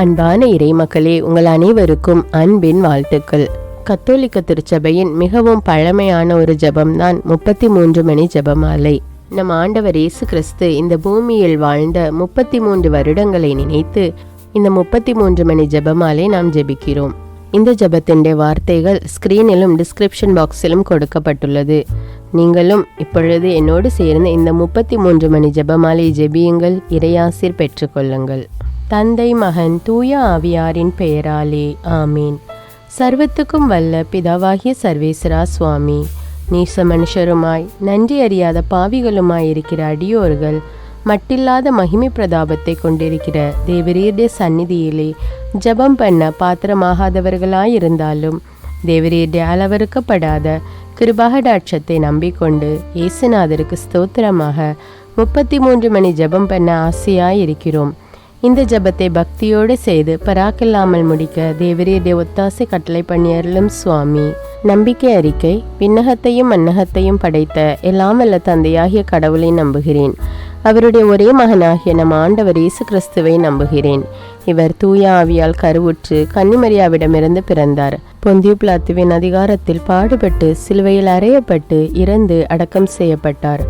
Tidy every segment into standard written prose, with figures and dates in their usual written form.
அன்பான இறைமக்களே, உங்கள் அனைவருக்கும் அன்பின் வாழ்த்துக்கள். கத்தோலிக்க திருச்சபையின் மிகவும் பழமையான ஒரு ஜெபம்தான் 33 மணி ஜெபமாலை. நம் ஆண்டவர் இயேசு கிறிஸ்து இந்த பூமியில் வாழ்ந்த 33 வருடங்களை நினைத்து இந்த 33 மணி ஜெபமாலை நாம் ஜெபிக்கிறோம். இந்த ஜெபத்தின் வார்த்தைகள் ஸ்கிரீனிலும் டிஸ்கிரிப்ஷன் பாக்ஸிலும் கொடுக்கப்பட்டுள்ளது. நீங்களும் இப்பொழுது என்னோடு சேர்ந்து இந்த 33 மணி ஜெபமாலை ஜெபியுங்கள், இறையாசீர் பெற்றுக்கொள்ளுங்கள். தந்தை, மகன், தூய ஆவியாரின் பெயராலே ஆமீன். சர்வத்துக்கும் வல்ல பிதாவாகிய சர்வேஸ்வரா சுவாமி, நீச மனுஷருமாய் நன்றி அறியாத பாவிகளுமாயிருக்கிற அடியோர்கள் மட்டில்லாத மகிமை பிரதாபத்தை கொண்டிருக்கிற தேவரீருடைய சந்நிதியிலே ஜெபம் பண்ண பாத்திரமாகாதவர்களாயிருந்தாலும் தேவரீருடைய அளவறுக்கப்படாத கிருபாகடாட்சத்தை நம்பிக்கொண்டு இயேசுநாதருக்கு ஸ்தோத்திரமாக 33 மணி ஜெபம் பண்ண ஆசையாயிருக்கிறோம். இந்த ஜெபத்தை பக்தியோடு செய்து பராக்கில்லாமல் முடிக்க தேவரீருடைய ஒத்தாசை கட்டளை பண்ணியருளும் சுவாமி. நம்பிக்கை அறிக்கை. விண்ணகத்தையும் மண்ணகத்தையும் படைத்த எல்லாம் வல்ல தந்தையாகிய கடவுளை நம்புகிறேன். அவருடைய ஒரே மகனாகிய நம் ஆண்டவர் இயேசு கிறிஸ்துவை நம்புகிறேன். இவர் தூய ஆவியால் கருவுற்று கன்னிமரியாவிடமிருந்து பிறந்தார். பொந்தியு பிலாத்துவின் அதிகாரத்தில் பாடுபட்டு சிலுவையில் அறையப்பட்டு இறந்து அடக்கம் செய்யப்பட்டார்.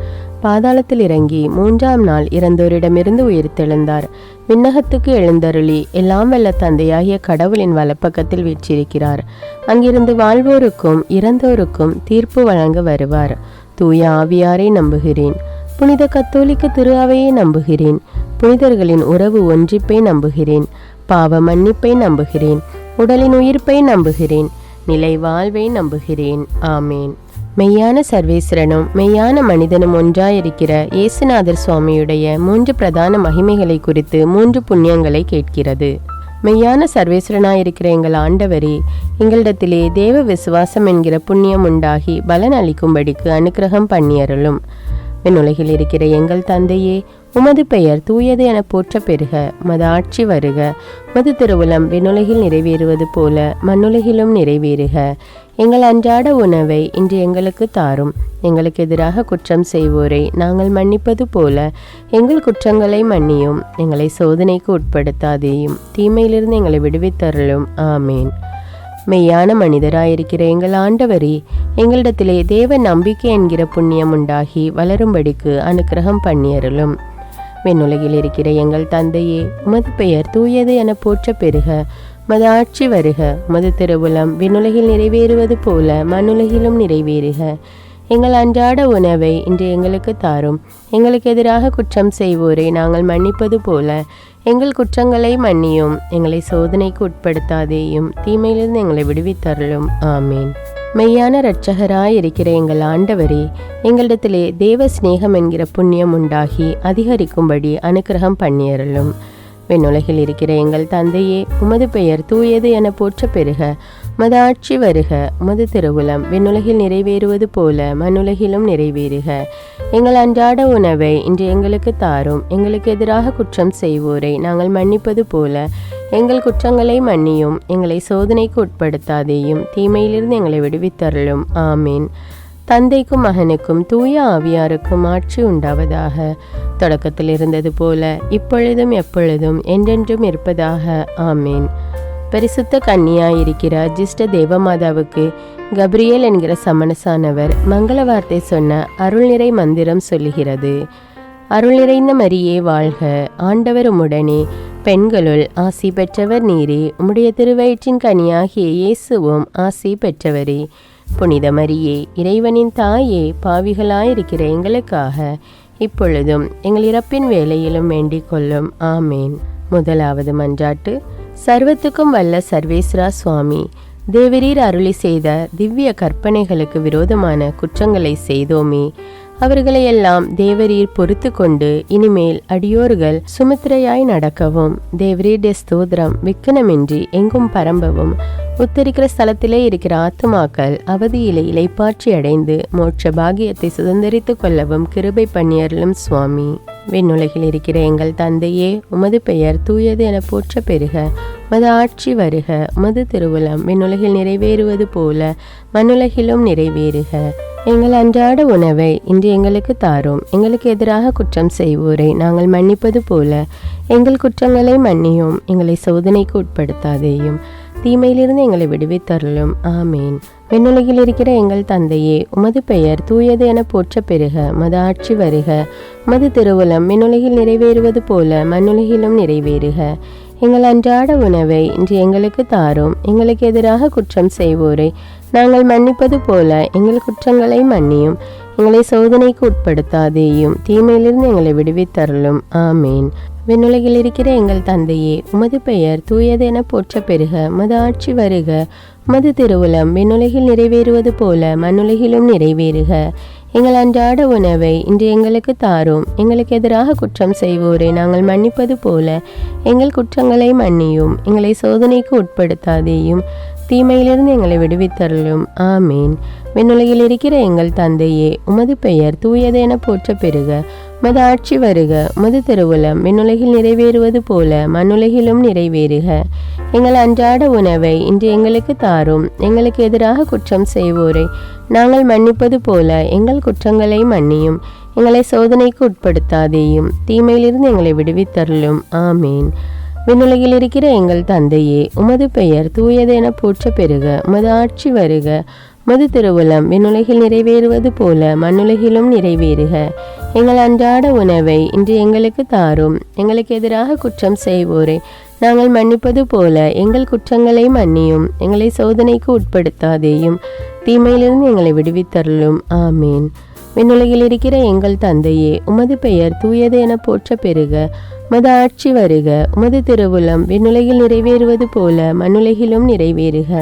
பாதாளத்தில் இறங்கி 3ஆம் நாள் இறந்தோரிடமிருந்து உயிர்த்தெழுந்தார். விண்ணகத்துக்கு எழுந்தருளி எல்லாம் வல்ல தந்தையாகிய கடவுளின் வலப்பக்கத்தில் வீற்றிருக்கிறார். அங்கிருந்து வாழ்வோருக்கும் இறந்தோருக்கும் தீர்ப்பு வழங்க வருவார். தூய ஆவியாரை நம்புகிறேன். புனித கத்தோலிக்க திரு அவையை நம்புகிறேன். புனிதர்களின் உறவு ஒன்றிப்பை நம்புகிறேன். பாவ மன்னிப்பை நம்புகிறேன். உடலின் உயிர்ப்பை நம்புகிறேன். நிலை வாழ்வை நம்புகிறேன். ஆமேன். மெய்யான சர்வேஸ்வரனும் மெய்யான மனிதனும் ஒன்றாயிருக்கிற இயேசுநாதர் சுவாமியுடைய 3 பிரதான மகிமைகளை குறித்து 3 புண்ணியங்களை கேட்கிறது. மெய்யான சர்வேஸ்வரனாயிருக்கிற எங்கள் ஆண்டவரே, எங்களிடத்திலே தேவ விசுவாசம் என்கிற புண்ணியம் உண்டாகி பலன் அளிக்கும்படிக்கு அனுக்கிரகம் பண்ணியருளும். விண்ணுலகில் இருக்கிற எங்கள் தந்தையே, உமது பெயர் தூயது என போற்ற பெறுக. உமது ஆட்சி வருக. உமது திருவுளம் விண்ணுலகில் நிறைவேறுவது போல மண்ணுலகிலும் நிறைவேறுக. எங்கள் அன்றாட உணவை இன்று எங்களுக்கு தாரும். எங்களுக்கு எதிராக குற்றம் செய்வோரை நாங்கள் மன்னிப்பது போல எங்கள் குற்றங்களை மன்னியும். எங்களை சோதனைக்கு உட்படுத்தாதேயும், தீமையிலிருந்து எங்களை விடுவித்தருளும். ஆமேன். மெய்யான மனிதராயிருக்கிற எங்கள் ஆண்டவரே, எங்களிடத்திலே தேவ நம்பிக்கை என்கிற புண்ணியம் உண்டாகி வளரும்படிக்கு அனுக்கிரகம் பண்ணியருளும். விண்ணுலகில் இருக்கிற எங்கள் தந்தையே, உமது பெயர் தூயது என போற்ற பெறுக. உமது ஆட்சி வருக. உமது திருவுளம் விண்ணுலகில் நிறைவேறுவது போல மண்ணுலகிலும் நிறைவேறுக. எங்கள் அன்றாட உணவை இன்று எங்களுக்கு தாரும். எங்களுக்கு எதிராக குற்றம் செய்வோரை நாங்கள் மன்னிப்பது போல எங்கள் குற்றங்களை மன்னியும். எங்களை சோதனைக்கு உட்படுத்தாதேயும், தீமையிலிருந்து எங்களை விடுவித்தருளும். ஆமீன். மெய்யான இரட்சகராயிருக்கிற எங்கள் ஆண்டவரே, எங்களிடத்திலே தேவ சிநேகம் என்கிற புண்ணியம் உண்டாகி அதிகரிக்கும்படி அனுக்கிரகம் பண்ணியருளும். விண்ணுலகில் இருக்கிற எங்கள் தந்தையே, உமது பெயர் தூயது என போற்ற பெறுக. உமது ஆட்சி வருக. உமது திருவுளம் விண்ணுலகில் நிறைவேறுவது போல மண்ணுலகிலும் நிறைவேறுக. எங்கள் அன்றாட உணவை இன்று எங்களுக்கு தாரும். எங்களுக்கு எதிராக குற்றம் செய்வோரை நாங்கள் மன்னிப்பது போல எங்கள் குற்றங்களை மன்னியும். எங்களை சோதனைக்கு உட்படுத்தாதேயும், தீமையிலிருந்து எங்களை விடுவித்தருளும். ஆமீன். தந்தைக்கும் மகனுக்கும் தூய ஆவியாருக்கும் ஆட்சி உண்டாவதாக. தொடக்கத்தில் இருந்தது போல இப்பொழுதும் எப்பொழுதும் என்றென்றும் இருப்பதாக. ஆமீன். பரிசுத்த கன்னியாயிருக்கிற அஜிஷ்ட தேவமாதாவுக்கு கப்ரியேல் என்கிற சமணசானவர் மங்கள வார்த்தை சொன்ன அருள்நிறை மந்திரம் சொல்லுகிறது. அருள் நிறைந்த மரியே வாழ்க, ஆண்டவர் உம்முடனே, பெண்களுள் ஆசி பெற்றவர் நீரே. உம்முடைய திருவயிற்றின் கனியாகிய இயேசுவும் ஆசி பெற்றவரே. புனித மரியே, இறைவனின் தாயே, பாவிகளாயிருக்கிற எங்களுக்காக இப்பொழுதும் எங்கள் இறப்பின் வேளையிலும் வேண்டிக் கொள்ளும். ஆமேன். முதலாவது மன்றாட்டு. சர்வத்துக்கும் வல்ல சர்வேஸ்வரா சுவாமி, தேவரீர் அருளி செய்த திவ்ய கற்பனைகளுக்கு விரோதமான குற்றங்களை செய்தோமே, அவர்களையெல்லாம் தேவரீர் பொறுத்து கொண்டு இனிமேல் அடியோர்கள் சுமித்திரையாய் நடக்கவும் தேவரீருடைய ஸ்தோத்திரம் விக்கனமின்றி எங்கும் பரம்பவும் உத்தரிக்கிற ஸ்தலத்திலே இருக்கிற ஆத்துமாக்கள் அவதியிலே இலைப்பாற்றி அடைந்து மோட்ச பாகியத்தை சுதந்திரித்து கொள்ளவும் கிருபை பண்ணியருளும் சுவாமி. விண்ணுலகில் இருக்கிற எங்கள் தந்தையே, உமது பெயர் தூயது என போற்ற பெறுக. மது ஆட்சி வருக. மது திருவுளம் விண்ணுலகில் நிறைவேறுவது போல மண்ணுலகிலும் நிறைவேறுக. எங்கள் அன்றாட உணவை இன்று எங்களுக்கு தாரும். எங்களுக்கு எதிராக குற்றம் செய்வோரை நாங்கள் மன்னிப்பது போல எங்கள் குற்றங்களை மன்னியும். எங்களை சோதனைக்கு உட்படுத்தாதேயும், தீமையிலிருந்து எங்களை விடுவித்தருளும். ஆமீன். விண்ணுலகில் இருக்கிற எங்கள் தந்தையே, உமது பெயர் தூயது என போற்ற பெறுக. மது ஆட்சி வருக. மது திருவுளம் விண்ணுலகில் நிறைவேறுவது போல மண்ணுலகிலும் நிறைவேறுக. எங்கள் அன்றாட உணவை இன்று எங்களுக்கு தாரும். எங்களுக்கு எதிராக குற்றம் செய்வோரை நாங்கள் மன்னிப்பது போல எங்கள் குற்றங்களை மன்னியும். எங்களை சோதனைக்கு உட்படுத்தாதேயும், தீமையிலிருந்து எங்களை விடுவித்தருளும். ஆமீன். விண்ணுலகில் இருக்கிற எங்கள் தந்தையே, உமது பெயர் தூயது என போற்ற பெறுக. மது ஆட்சி வருக. மது திருவுளம் விண்ணுலகில் நிறைவேறுவது போல மண்ணுலகிலும் நிறைவேறுக. எங்கள் அன்றாட உணவை இன்று எங்களுக்கு தாரும். எங்களுக்கு எதிராக குற்றம் செய்வோரை நாங்கள் மன்னிப்பது போல எங்கள் குற்றங்களை மன்னியும். எங்களை சோதனைக்கு உட்படுத்தாதேயும், தீமையிலிருந்து எங்களை விடுவித்தருளும். ஆமீன். விண்ணுலகில் இருக்கிற எங்கள் தந்தையே, உமது பெயர் தூயது என போற்ற பெறுக. மது ஆட்சி வருக. மது திருவுளம் விண்ணுலகில் நிறைவேறுவது போல மண்ணுலகிலும் நிறைவேறுக. எங்கள் அன்றாட உணவை இன்று எங்களுக்கு தாரும். எங்களுக்கு எதிராக குற்றம் செய்வோரை நாங்கள் மன்னிப்பது போல எங்கள் குற்றங்களை மன்னியும். எங்களை சோதனைக்கு உட்படுத்தாதேயும், தீமையிலிருந்து எங்களை விடுவித்தருளும். ஆமீன். விண்ணுலகில் இருக்கிற எங்கள் தந்தையே, உமது பெயர் தூயது என போற்ற பெறுக. மது ஆட்சி வருக. மது திருவுளம் விண்ணுலகில் நிறைவேறுவது போல மண்ணுலகிலும் நிறைவேறுக. எங்கள் அன்றாட உணவை இன்று எங்களுக்கு தாரும். எங்களுக்கு எதிராக குற்றம் செய்வோரை நாங்கள் மன்னிப்பது போல எங்கள் குற்றங்களை மன்னியும். எங்களை சோதனைக்கு உட்படுத்தாதேயும், தீமையிலிருந்து எங்களை விடுவித்தருளும். ஆமீன். விண்ணுலகில் இருக்கிற எங்கள் தந்தையே, உமது பெயர் தூயது என போற்ற பெறுக. மது ஆட்சி வருக. உமது திருவுளம் விண்ணுலகில் நிறைவேறுவது போல மண்ணுலகிலும் நிறைவேறுக.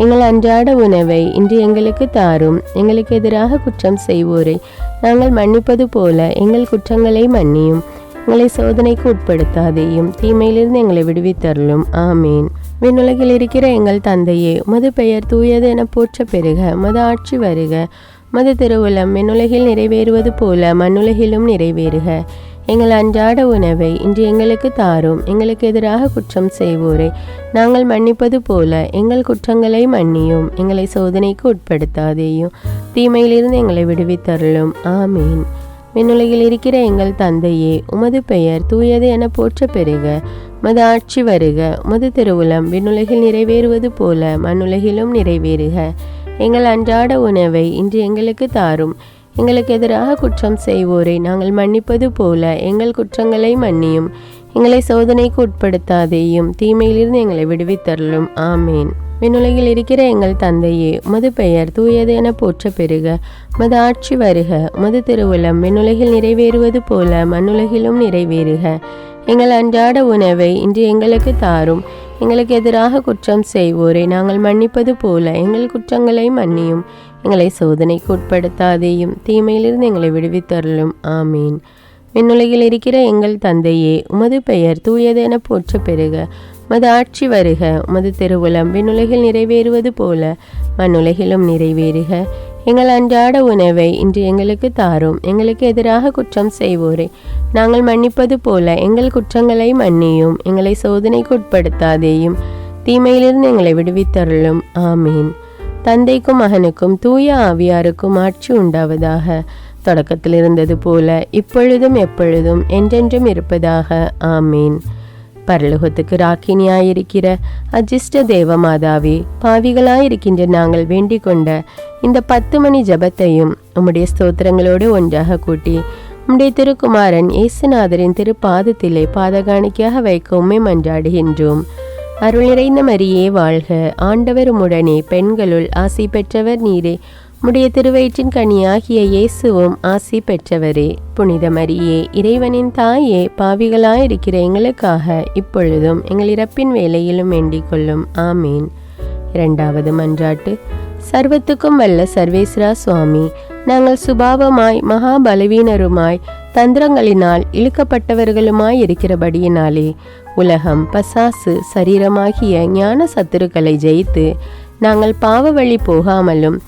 எங்கள் அன்றாட உணவை இன்று எங்களுக்கு தாரும். எங்களுக்கு எதிராக குற்றம் செய்வோரை நாங்கள் மன்னிப்பது போல எங்கள் குற்றங்களை மன்னியும். எங்களை சோதனைக்கு உட்படுத்தாதேயும், தீமையிலிருந்து எங்களை விடுவித்தருளும். ஆமீன். விண்ணுலகில் இருக்கிற எங்கள் தந்தையே, உமது பெயர் தூயது என போற்ற பெறுக. மது ஆட்சி வருக. மது திருவுளம் விண்ணுலகில் நிறைவேறுவது போல மண்ணுலகிலும் நிறைவேறுக. எங்கள் அன்றாட உணவை இன்று எங்களுக்கு தாரும். எங்களுக்கு எதிராக குற்றம் செய்வோரை நாங்கள் மன்னிப்பது போல எங்கள் குற்றங்களை மன்னியும். எங்களை சோதனைக்கு உட்படுத்தாதேயும், தீமையிலிருந்து எங்களை விடுவித்தருளும். ஆமீன். விண்ணுலகில் இருக்கிற எங்கள் தந்தையே, உமது பெயர் தூயது என போற்ற பெறுக. மது ஆட்சி வருக. மது திருவுளம் விண்ணுலகில் நிறைவேறுவது போல மண்ணுலகிலும் நிறைவேறுக. எங்கள் அன்றாட உணவை இன்று எங்களுக்கு தாரும். எங்களுக்கு எதிராக குற்றம் செய்வோரை நாங்கள் மன்னிப்பது போல எங்கள் குற்றங்களை மன்னியும். எங்களை சோதனைக்கு உட்படுத்தாதேயும், தீமையிலிருந்து எங்களை விடுவித்தருளும். ஆமீன். விண்ணுலகில் இருக்கிற எங்கள் தந்தையே, உமது பெயர் தூயது என போற்ற பெறுக. மது ஆட்சி வருக. மது திருவுளம் விண்ணுலகில் நிறைவேறுவது போல மண்ணுலகிலும் நிறைவேறுக. எங்கள் அன்றாட உணவை இன்று எங்களுக்கு தாரும். எங்களுக்கு எதிராக குற்றம் செய்வோரை நாங்கள் மன்னிப்பது போல எங்கள் குற்றங்களை மன்னியும். எங்களை சோதனைக்கு உட்படுத்தாதேயும், தீமையிலிருந்து எங்களை விடுவித்தருளும். ஆமீன். விண்ணுலகில் இருக்கிற எங்கள் தந்தையே, உமது பெயர் தூயது என போற்ற பெறுக. மது ஆட்சி வருக. உமது திருவுளம் விண்ணுலகில் நிறைவேறுவது போல மண்ணுலகிலும் நிறைவேறுக. எங்கள் அன்றாட உணவை இன்று எங்களுக்கு தாரும். எங்களுக்கு எதிராக குற்றம் செய்வோரை நாங்கள் மன்னிப்பது போல எங்கள் குற்றங்களை மன்னியும். எங்களை சோதனைக்கு உட்படுத்தாதேயும், தீமையிலிருந்து எங்களை விடுவித்தருளும். ஆமீன். தந்தைக்கும் மகனுக்கும் தூய ஆவியாருக்கும் ஆட்சி உண்டாவதாக. தொடக்கத்தில் இருந்தது போல இப்பொழுதும் எப்பொழுதும் என்றென்றும் இருப்பதாக. ஆமீன். பரலோகத்துக்கு ராக்கினியாயிருக்கிற அஜிஷ்ட தேவமாதாவே, பாவிகளாயிருக்கின்ற நாங்கள் வேண்டிக் கொண்ட இந்த 10 மணி ஜபத்தையும் உம்முடைய ஸ்தோத்திரங்களோடு ஒன்றாக கூட்டி உம்முடைய திருக்குமாரன் இயேசுநாதரின் திருப்பாதத்திலே பாதகாணிக்கையாக வைக்க உம்மை மன்றாடுகின்றோம். அருள் நிறைந்த மரியே வாழ்க. ஆண்டவர் உம்முடனே, பெண்களுள் ஆசி பெற்றவர் நீரே. உம்முடைய திருவயிற்றின் கனியாகிய இயேசுவும் ஆசி பெற்றவரே. புனித மரியே, இறைவனின் தாயே, பாவிகளாயிருக்கிற எங்களுக்காக இப்பொழுதும் எங்கள் இறப்பின் வேளையிலும் வேண்டிக் கொள்ளும். ஆமீன். இரண்டாவது மன்றாட்டு. சர்வத்துக்கும் வல்ல சர்வேஸ்வரா சுவாமி, நாங்கள் சுபாவமாய் மகா பலவீனருமாய் தந்திரங்களினால் இழுக்கப்பட்டவர்களுமாய் இருக்கிறபடியினாலே உலகம், பசாசு, சரீரமாகிய ஞான சத்துருக்களை ஜெயித்து நாங்கள் பாவ வழி போகாமலும்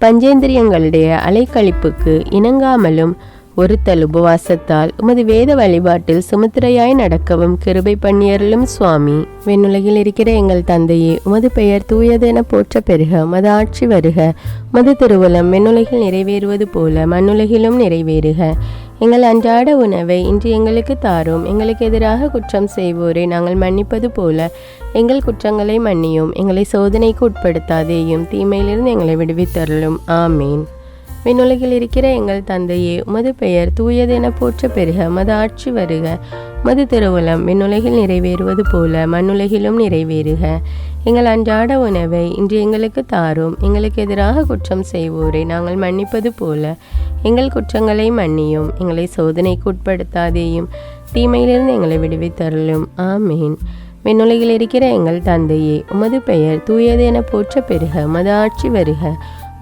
பஞ்சேந்திரியங்களுடைய அலைக்கழிப்புக்கு இணங்காமலும் ஒருத்தல் உபவாசத்தால் உமது வேத வழிபாட்டில் சுமுத்திரையாய் நடக்கவும் கிருபை பண்ணியருளும் சுவாமி. விண்ணுலகில் இருக்கிற எங்கள் தந்தையே, உமது பெயர் தூயது என போற்ற பெருக. உமது ஆட்சி வருக. உமது திருவுளம் விண்ணுலகில் நிறைவேறுவது போல மண்ணுலகிலும் நிறைவேறுக. எங்கள் அன்றாட உணவை இன்று எங்களுக்கு தாரும். எங்களுக்கு எதிராக குற்றம் செய்வோரை நாங்கள் மன்னிப்பது போல எங்கள் குற்றங்களை மன்னியும். எங்களை சோதனைக்கு உட்படுத்தாதேயும், தீமையிலிருந்து எங்களை விடுவித்தருளும். ஆமீன். விண்ணுலகில் இருக்கிற எங்கள் தந்தையே, உமது பெயர் தூயது என போற்ற பெருக. உமது ஆட்சி வருக. உமது திருவுளம் விண்ணுலகில் நிறைவேறுவது போல மண்ணுலகிலும் நிறைவேறுக. எங்கள் அன்றாட உணவை இன்று எங்களுக்கு தாரும். எங்களுக்கு எதிராக குற்றம் செய்வோரை நாங்கள் மன்னிப்பது போல எங்கள் குற்றங்களை மன்னியும். எங்களை சோதனைக்கு உட்படுத்தாதேயும், தீமையிலிருந்து எங்களை விடுவித்தருளும். ஆமீன். விண்ணுலகில் இருக்கிற எங்கள் தந்தையே, உமது பெயர் தூயது என போற்ற பெருக. உமது ஆட்சி வருக.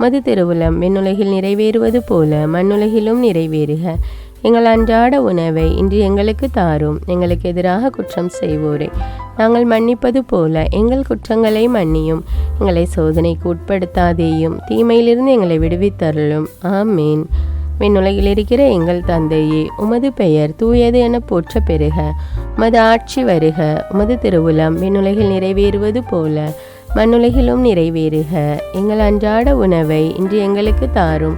உமது திருவுளம் விண்ணுலகில் நிறைவேறுவது போல மண்ணுலகிலும் நிறைவேறுக. எங்கள் அன்றாட உணவை இன்று எங்களுக்கு தாரும். எங்களுக்கு எதிராக குற்றம் செய்வோரை நாங்கள் மன்னிப்பது போல எங்கள் குற்றங்களை மன்னியும். எங்களை சோதனைக்கு உட்படுத்தாதேயும், தீமையிலிருந்து எங்களை விடுவித்தருளும். ஆமீன். விண்ணுலகில் இருக்கிற எங்கள் தந்தையே, உமது பெயர் தூயது என போற்ற பெருக. உமது ஆட்சி வருக. உமது திருவுளம் விண்ணுலகில் நிறைவேறுவது போல மண்ணுலகிலும் நிறைவேறுக. எங்கள் அன்றாட உணவை இன்று எங்களுக்கு தாரும்.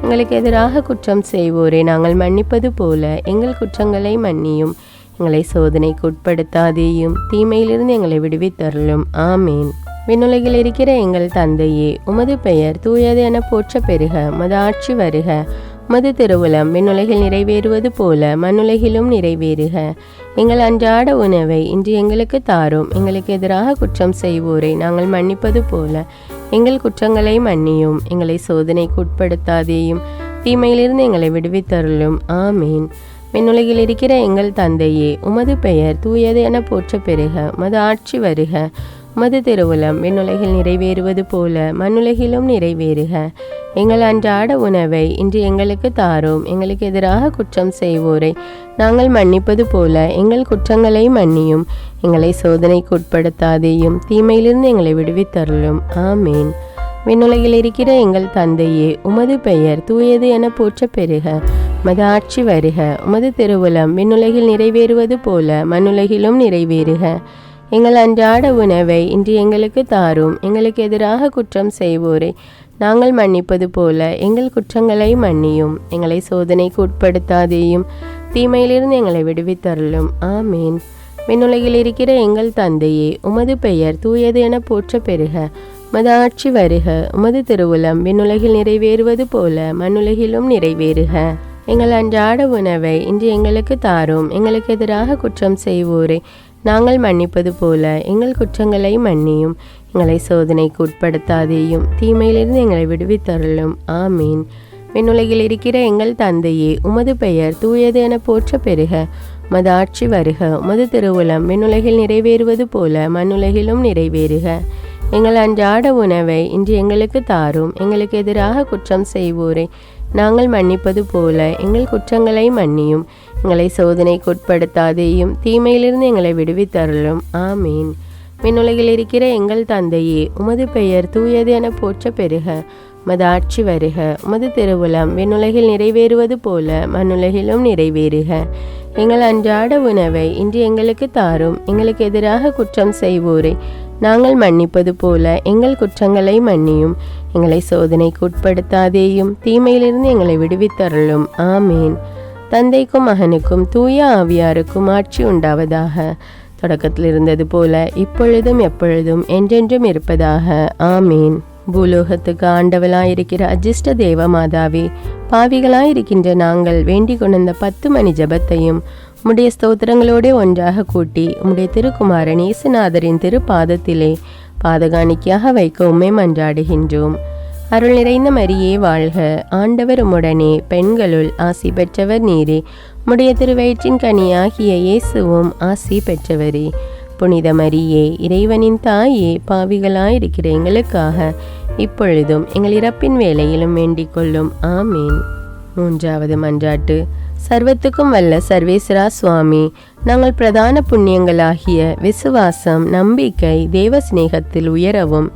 எங்களுக்கு எதிராக குற்றம் செய்வோரை நாங்கள் மன்னிப்பது போல எங்கள் குற்றங்களை மன்னியும். எங்களை சோதனைக்கு உட்படுத்தாதேயும், தீமையிலிருந்து எங்களை விடுவித்தருளும். ஆமீன். விண்ணுலகில் இருக்கிற எங்கள் தந்தையே, உமது பெயர் தூயது என போற்ற பெருக. உமது ஆட்சி வருக. உமது திருவுளம் விண்ணுலகில் நிறைவேறுவது போல மண்ணுலகிலும் நிறைவேறுக. எங்கள் அன்றாட உணவை இன்று எங்களுக்கு தாரும். எங்களுக்கு எதிராக குற்றம் செய்வோரை நாங்கள் மன்னிப்பது போல எங்கள் குற்றங்களை மன்னியும். எங்களை சோதனைக்கு உட்படுத்தாதேயும், தீமையிலிருந்து எங்களை விடுவித்தருளும். ஆமீன். விண்ணுலகில் இருக்கிற எங்கள் தந்தையே, உமது பெயர் தூயது என போற்ற பெருக. உமது ஆட்சி வருக. உமது திருவுளம் விண்ணுலகில் நிறைவேறுவது போல மண்ணுலகிலும் நிறைவேறுக. எங்கள் அன்றாட உணவை இன்று எங்களுக்கு தாரும். எங்களுக்கு எதிராக குற்றம் செய்வோரை நாங்கள் மன்னிப்பது போல எங்கள் குற்றங்களை மன்னியும். எங்களை சோதனைக்கு உட்படுத்தாதேயும், தீமையிலிருந்து எங்களை விடுவித்தருளும். ஆமீன். விண்ணுலகில் இருக்கிற எங்கள் தந்தையே, உமது பெயர் தூயது என போற்ற பெருக. உமது ஆட்சி வருக. உமது திருவுளம் விண்ணுலகில் நிறைவேறுவது போல மண்ணுலகிலும் நிறைவேறுக. எங்கள் அன்றாட உணவை இன்று எங்களுக்கு தாரும். எங்களுக்கு எதிராக குற்றம் செய்வோரை நாங்கள் மன்னிப்பது போல எங்கள் குற்றங்களை மன்னியும். எங்களை சோதனைக்கு உட்படுத்தாதேயும், தீமையிலிருந்து எங்களை விடுவித்தருளும். ஆமீன். விண்ணுலகில் இருக்கிற எங்கள் தந்தையே, உமது பெயர் தூயது என போற்ற பெருக. உமது ஆட்சி வருக. உமது திருவுளம் விண்ணுலகில் நிறைவேறுவது போல மண்ணுலகிலும் நிறைவேறுக. எங்கள் அன்றாட உணவை இன்று எங்களுக்கு தாரும். எங்களுக்கு எதிராக குற்றம் செய்வோரை நாங்கள் மன்னிப்பது போல எங்கள் குற்றங்களை மன்னியும். எங்களை சோதனைக்கு உட்படுத்தாதேயும், தீமையிலிருந்து எங்களை விடுவித்தருளும். ஆமீன். விண்ணுலகில் இருக்கிற எங்கள் தந்தையே, உமது பெயர் தூயது என போற்ற பெருக. உமது ஆட்சி வருக. உமது திருவுளம் விண்ணுலகில் நிறைவேறுவது போல மண்ணுலகிலும் நிறைவேறுக. எங்கள் அன்றாட உணவை இன்று எங்களுக்கு தாரும். எங்களுக்கு எதிராக குற்றம் செய்வோரை நாங்கள் மன்னிப்பது போல எங்கள் குற்றங்களை மன்னியும். எங்களை சோதனைக்கு உட்படுத்தாதேயும், தீமையிலிருந்து எங்களை விடுவித்தருளும். ஆமீன். விண்ணுலகில் இருக்கிற எங்கள் தந்தையே, உமது பெயர் தூயது என போற்ற பெருக. உமது ஆட்சி வருக. உமது திருவுளம் விண்ணுலகில் நிறைவேறுவது போல மண்ணுலகிலும் நிறைவேறுக. எங்கள் அன்றாட உணவை இன்று எங்களுக்கு தாரும். எங்களுக்கு எதிராக குற்றம் செய்வோரை நாங்கள் மன்னிப்பது போல எங்கள் குற்றங்களை மன்னியும். எங்களை சோதனைக்கு உட்படுத்தாதேயும், தீமையிலிருந்து எங்களை விடுவித்தருளும். ஆமீன். தந்தைக்கும் மகனுக்கும் தூய ஆவியாருக்கும் ஆட்சி உண்டாவதாக. தொடக்கத்தில் இருந்தது போல இப்பொழுதும் எப்பொழுதும் என்றென்றும் இருப்பதாக. ஆமீன். பூலோகத்துக்கு ஆண்டவளாயிருக்கிற அஜிஷ்ட தேவ மாதாவே, பாவிகளாயிருக்கின்ற நாங்கள் வேண்டிக் கொண்ட 10 மணி ஜபத்தையும் உம்முடைய ஸ்தோத்திரங்களோடு ஒன்றாக கூட்டி உம்முடைய திருக்குமாரன் இயேசுநாதரின் திருப்பாதத்திலே பாதகாணிக்கையாக வைக்க உம்மை மன்றாடுகின்றோம். அருள் நிறைந்த மரியே வாழ்க. ஆண்டவர் உம்முடனே, பெண்களுள் ஆசி பெற்றவர் நீரே. உம்முடைய திருவயிற்றின் கனியாகிய இயேசுவும் ஆசி பெற்றவரே. புனித மரியே, இறைவனின் தாயே, பாவிகளாயிருக்கிற எங்களுக்காக இப்பொழுதும் எங்கள் இறப்பின் வேளையிலும் வேண்டிக் கொள்ளும். ஆமீன். 3வது மன்றாட்டு. சர்வத்துக்கும் வல்ல சர்வேஸ்வரா சுவாமி, நாங்கள் பிரதான புண்ணியங்களாகிய விசுவாசம், நம்பிக்கை, தேவ சிநேகத்தில் உயரவும்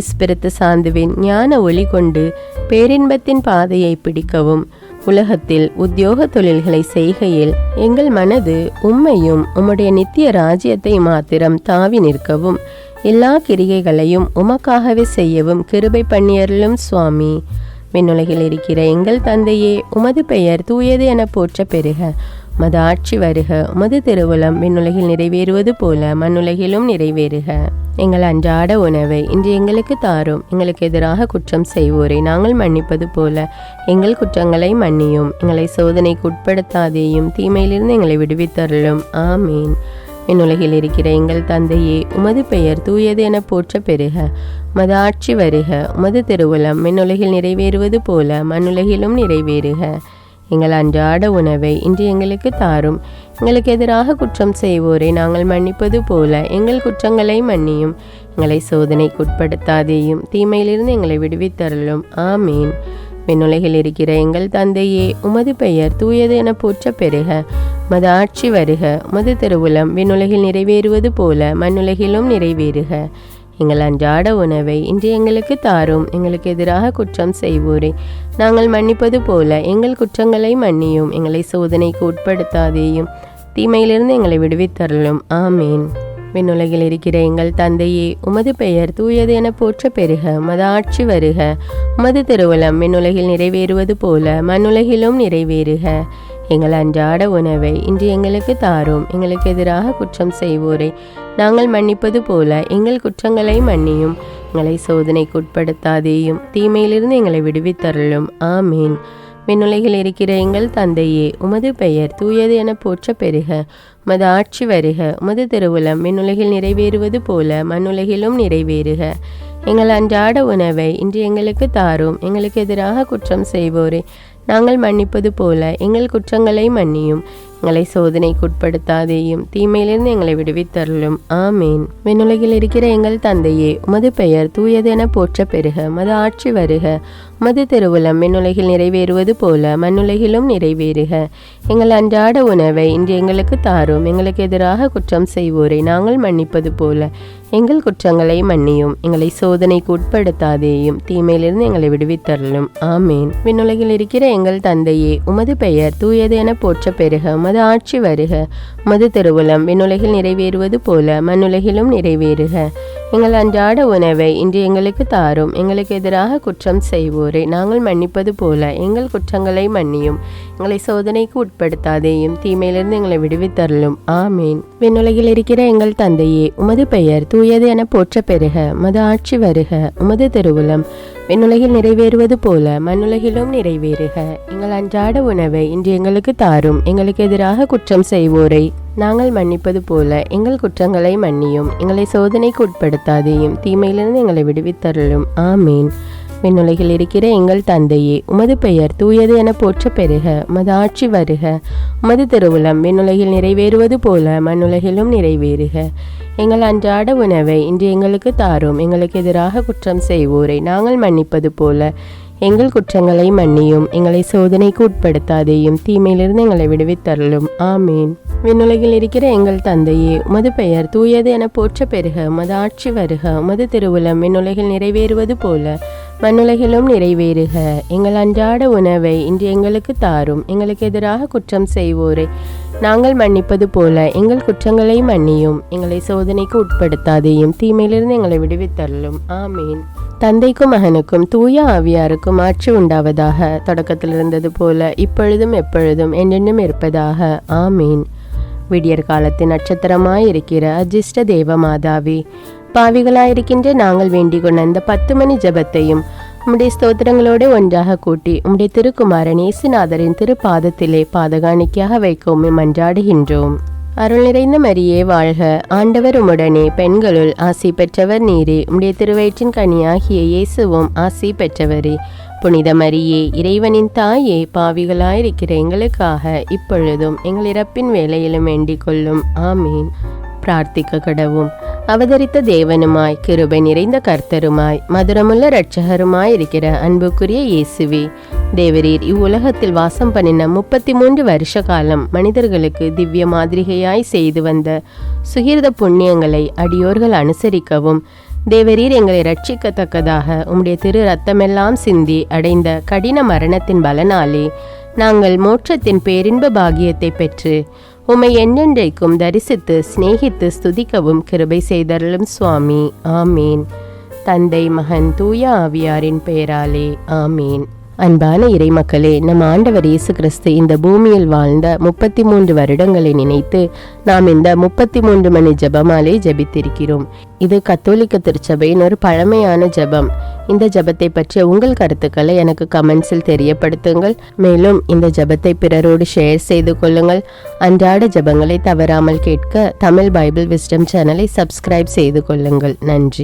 இஸ்பிரித்து சாந்துவின் ஞான ஒளி கொண்டு பேரின்பத்தின் பாதையை பிடிக்கவும் உலகத்தில் உத்தியோக தொழில்களை செய்கையில் எங்கள் மனது உம்மையும் உம்முடைய நித்திய ராஜ்யத்தை மாத்திரம் தாவி நிற்கவும் எல்லா கிரிகைகளையும் உமக்காகவே செய்யவும் கிருபை பண்ணியருளும் சுவாமி. விண்ணுலகில் இருக்கிற எங்கள் தந்தையே, உமது பெயர் தூயது என போற்ற பெறுக. உமது ஆட்சி வருக. உமது திருவுளம் விண்ணுலகில் நிறைவேறுவது போல மண்ணுலகிலும் நிறைவேறுக. எங்கள் அன்றாட உணவை இன்று எங்களுக்கு தாரும். எங்களுக்கு எதிராக குற்றம் செய்வோரை நாங்கள் மன்னிப்பது போல எங்கள் குற்றங்களை மன்னியும். எங்களை சோதனைக்கு உட்படுத்தாதேயும், தீமையிலிருந்து எங்களை விடுவித்தருளும். ஆமீன். விண்ணுலகில் இருக்கிற எங்கள் தந்தையே, உமது பெயர் தூயது என போற்ற பெறுக. உமது ஆட்சி வருக. உமது திருவுளம் விண்ணுலகில் நிறைவேறுவது போல மண்ணுலகிலும் நிறைவேறுக. எங்கள் அன்றாட உணவை இன்று எங்களுக்கு தாரும். எங்களுக்கு எதிராக குற்றம் செய்வோரை நாங்கள் மன்னிப்பது போல எங்கள் குற்றங்களை மன்னியும். எங்களை சோதனைக்கு உட்படுத்தாதேயும், தீமையிலிருந்து எங்களை விடுவித்தருளும். ஆமீன். விண்ணுலகில் இருக்கிற எங்கள் தந்தையே, உமது பெயர் தூயது என போற்ற பெறுக. உமது ஆட்சி வருக. உமது திருவுளம் விண்ணுலகில் நிறைவேறுவது போல மண்ணுலகிலும் நிறைவேறுக. எங்கள் அன்றாட உணவை இன்று எங்களுக்கு தாரும். எங்களுக்கு எதிராக குற்றம் செய்வோரை நாங்கள் மன்னிப்பது போல எங்கள் குற்றங்களை மன்னியும். எங்களை சோதனைக்கு உட்படுத்தாதேயும், தீமையிலிருந்து எங்களை விடுவித்தருளும். ஆமீன். விண்ணுலகில் இருக்கிற எங்கள் தந்தையே, உமது பெயர் தூயது என போற்ற பெறுக. உமது ஆட்சி வருக. உமது திருவுளம் விண்ணுலகில் நிறைவேறுவது போல மண்ணுலகிலும் நிறைவேறுக. எங்கள் அன்றாட உணவை இன்று எங்களுக்கு தாரும். எங்களுக்கு எதிராக குற்றம் செய்வோரை நாங்கள் மன்னிப்பது போல எங்கள் குற்றங்களை மன்னியும். எங்களை சோதனைக்கு உட்படுத்தாதேயும், தீமையிலிருந்து எங்களை விடுவித்தருளும். ஆமீன். விண்ணுலகில் இருக்கிற எங்கள் தந்தையே, உமது பெயர் தூயது என போற்ற பெறுக. உமது ஆட்சி வருக. உமது திருவுளம் விண்ணுலகில் நிறைவேறுவது போல மண்ணுலகிலும் நிறைவேறுக. எங்கள் அன்றாட உணவை இன்று எங்களுக்கு தாரும். எங்களுக்கு எதிராக குற்றம் செய்வோரை நாங்கள் மன்னிப்பது போல எங்கள் குற்றங்களை மன்னியும். எங்களை சோதனைக்கு உட்படுத்தாதேயும், தீமையிலிருந்து எங்களை விடுவித்தருளும். ஆமீன். விண்ணுலகில் இருக்கிற எங்கள் தந்தையே, உமது பெயர் தூயது என போற்ற பெறுக. உமது ஆட்சி வருக. உமது திருவுளம் விண்ணுலகில் நிறைவேறுவது போல மண்ணுலகிலும் நிறைவேறுக. எங்கள் அன்றாட உணவை இன்று எங்களுக்கு தாரும். எங்களுக்கு எதிராக குற்றம் செய்வோரை நாங்கள் மன்னிப்பது போல எங்கள் குற்றங்களை மன்னியும். எங்களை சோதனைக்கு உட்படுத்தாதேயும், தீமையிலிருந்து எங்களை விடுவித்தருளும். ஆமீன். விண்ணுலகில் இருக்கிற எங்கள் தந்தையே, உமது பெயர் தூயது என போற்ற பெறுக. உமது ஆட்சி வருக. உமது திருவுளம் விண்ணுலகில் நிறைவேறுவது போல மண்ணுலகிலும் நிறைவேறுக. எங்கள் அன்றாட உணவை இன்று எங்களுக்கு தாரும். எங்களுக்கு எதிராக குற்றம் செய்வோரை நாங்கள் மன்னிப்பது போல எங்கள் குற்றங்களை மன்னியும். எங்களை சோதனைக்கு உட்படுத்தாதேயும், தீமையிலிருந்து எங்களை விடுவித்தருளும். ஆமீன். விண்ணுலகில் இருக்கிற எங்கள் தந்தையே, உமது பெயர் தூயது என போற்ற பெறுக. உமது ஆட்சி வருக. உமது திருவுளம் விண்ணுலகில் நிறைவேறுவது போல மண்ணுலகிலும் நிறைவேறுக. எங்கள் அன்றாட உணவை இன்று எங்களுக்கு தாரும். எங்களுக்கு எதிராக குற்றம் செய்வோரை நாங்கள் மன்னிப்பது போல எங்கள் குற்றங்களை மன்னியும். எங்களை சோதனைக்கு உட்படுத்தாதேயும், தீமையிலிருந்து எங்களை விடுவித்தருளும். ஆமீன். விண்ணுலகில் இருக்கிற எங்கள் தந்தையே, உமது பெயர் தூயது என போற்ற பெறுக. உமது ஆட்சி வருக. உமது திருவுளம் விண்ணுலகில் நிறைவேறுவது போல மண்ணுலகிலும் நிறைவேறுக. எங்கள் அன்றாட உணவை இன்று எங்களுக்கு தாரும். எங்களுக்கு எதிராக குற்றம் செய்வோரை நாங்கள் மன்னிப்பது போல எங்கள் குற்றங்களை மன்னியும். எங்களை சோதனைக்கு உட்படுத்தாதேயும், தீமையிலிருந்து எங்களை விடுவித்தருளும். ஆமீன். விண்ணுலகில் இருக்கிற எங்கள் தந்தையே, உமது பெயர் தூயது என போற்ற பெறுக. உமது ஆட்சி வருக. உமது திருவுளம் விண்ணுலகில் நிறைவேறுவது போல மண்ணுலகிலும் நிறைவேறுக. எங்கள் அன்றாட உணவை இன்று எங்களுக்கு தாரும். எங்களுக்கு எதிராக குற்றம் செய்வோரை நாங்கள் மன்னிப்பது போல எங்கள் குற்றங்களை மன்னியும். எங்களை சோதனைக்கு உட்படுத்தாதேயும், தீமையிலிருந்து எங்களை விடுவித்தருளும். ஆமீன். தந்தைக்கும் மகனுக்கும் தூய ஆவியாருக்கும் ஆட்சி உண்டாவதாக. தொடக்கத்தில் இருந்தது போல இப்பொழுதும் எப்பொழுதும் என்றென்றும் இருப்பதாக. ஆமீன். விடியற் காலத்தின் நட்சத்திரமாயிருக்கிற அஜிஷ்ட தேவ மாதாவே, பாவிகளாயிருக்கின்ற நாங்கள் வேண்டிக் கொண்ட அந்த 10 மணி ஜபத்தையும் உம்முடைய ஸ்தோத்திரங்களோடு ஒன்றாக கூட்டி உம்முடைய திருக்குமாரன் இயேசுநாதரின் திருப்பாதத்திலே பாதகாணிக்கையாக வைக்க உம்மை மன்றாடுகின்றோம். அருள் நிறைந்த மரியே வாழ்க. ஆண்டவர் உம்முடனே, பெண்களுள் ஆசி பெற்றவர் நீரே. உம்முடைய திருவயிற்றின் கனியாகிய இயேசுவும் ஆசி பெற்றவரே. புனித மரியே, இறைவனின் தாயே, பாவிகளாயிருக்கிற எங்களுக்காக இப்பொழுதும் எங்கள் இறப்பின் வேளையிலும் வேண்டிக் கொள்ளும். ஆமீன். பிரார்த்திக்க கடவும். அவதரித்த தேவனுமாய், கிருபை நிறைந்த கர்த்தருமாய், மதுரமுள்ள இரட்சகருமாய் இருக்கிற அன்புக்குரிய இயேசுவே, தேவரீர் இவ்வுலகத்தில் வாசம் பண்ணின 33 வருஷ காலம் மனிதர்களுக்கு திவ்ய மாதிரிகையாய் செய்து வந்த சுகிர்த புண்ணியங்களை அடியோர்கள் அனுசரிக்கவும், தேவரீர் எங்களை ரட்சிக்கத்தக்கதாக உம்முடைய திரு ரத்தமெல்லாம் சிந்தி அடைந்த கடின மரணத்தின் பலனாலே நாங்கள் மோட்சத்தின் பேரின்ப பாகியத்தை பெற்று உம்மை என்றென்றைக்கும் தரிசித்து சிநேகித்து ஸ்துதிக்கவும் கிருபை செய்தருளும் சுவாமி. ஆமீன். தந்தை, மகன், தூய ஆவியாரின் பெயராலே ஆமீன். அன்பான இறைமக்களே, நம் ஆண்டவர் இயேசு கிறிஸ்து இந்த பூமியில் வாழ்ந்த 33 வருடங்களை நினைத்து நாம் இந்த 33 மணி ஜெபமாலை ஜெபித்திருக்கிறோம். இது கத்தோலிக்க திருச்சபையின் ஒரு பழமையான ஜெபம். இந்த ஜெபத்தை பற்றிய உங்கள் கருத்துக்களை எனக்கு கமெண்ட்ஸில் தெரியப்படுத்துங்கள். மேலும் இந்த ஜெபத்தை பிறரோடு ஷேர் செய்து கொள்ளுங்கள். அன்றாட ஜெபங்களை தவறாமல் கேட்க தமிழ் பைபிள் விஸ்டம் சேனலை சப்ஸ்கிரைப் செய்து கொள்ளுங்கள். நன்றி.